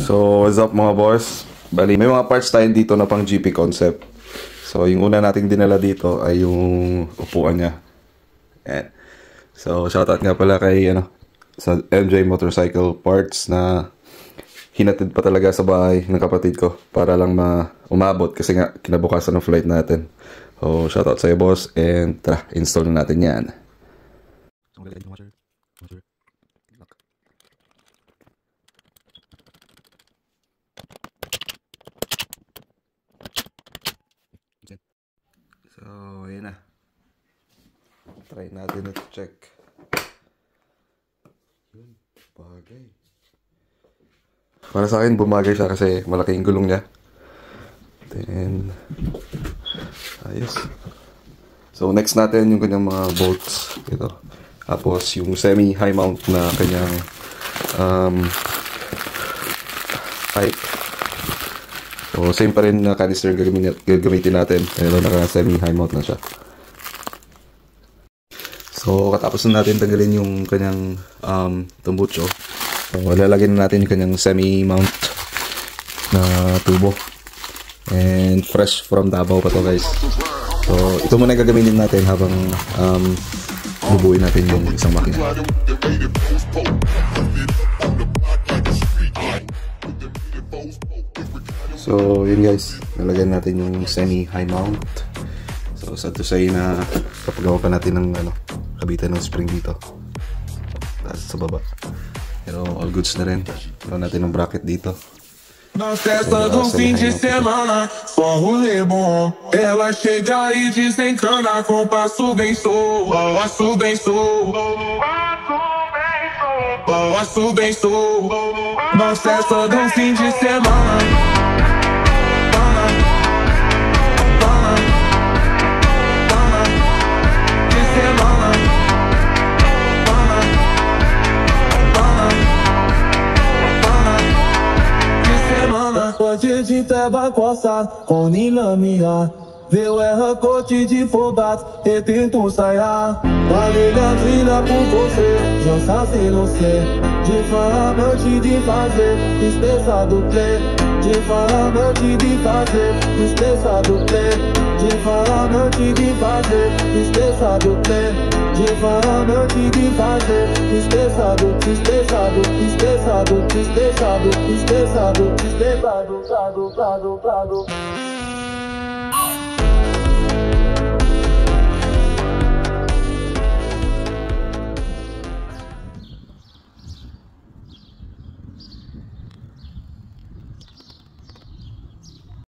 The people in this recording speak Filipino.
So, what's up mga boss? Bali, may mga parts tayo dito na pang GP concept. So, yung una nating dinala dito ay yung upuan niya. Ayan. So, shoutout nga pala kay sa MJ Motorcycle Parts na hinatid pa talaga sa bahay ng kapatid ko para lang umabot kasi nga kinabukasan ng flight natin. So, shoutout sa iyo boss, and tara, install na natin yan. So, ayan na. Try natin ito check. Yun, bagay. Para sa akin, bumagay siya kasi malaki yung gulong niya. Then, ayos. So, next natin yung kanyang mga bolts. Ito. Tapos, yung semi-high mount na kanyang pipe. So, same pa rin na canister gagamitin natin. Ito, naka-semi-high mount na siya. So, katapos na natin tanggalin yung kanyang tambucho. So, lalagyan na natin yung kanyang semi-mount na tubo. And fresh from Davao pa to guys. So, ito muna gagamitin natin habang bubuin natin yung isang makina. So, yun guys. Nalagyan natin yung semi-high mount. So, sad to say na kapagawa pa natin ng kabitan ng spring dito. Tapos sa baba. Pero all goods na rin. Meron natin ng bracket dito. Na festa do fim de semana, só rolê bom. Ela chega e desencana com passo bem sou, passo bem sou, passo bem sou. Na festa do fim de semana. Pode de tabacossa, com nilamia. Veu erra cote de fobat, e tento sair. Valeu trilha por você, já sabe não sei. De falar noite de fazer, espessa do play. De falar noite de fazer, espessa do play. De falar noite de fazer, espessa do play. De falar noite de fazer, espessado, espessado, espessado, espessado, espessado, espessado, espessado, espessado.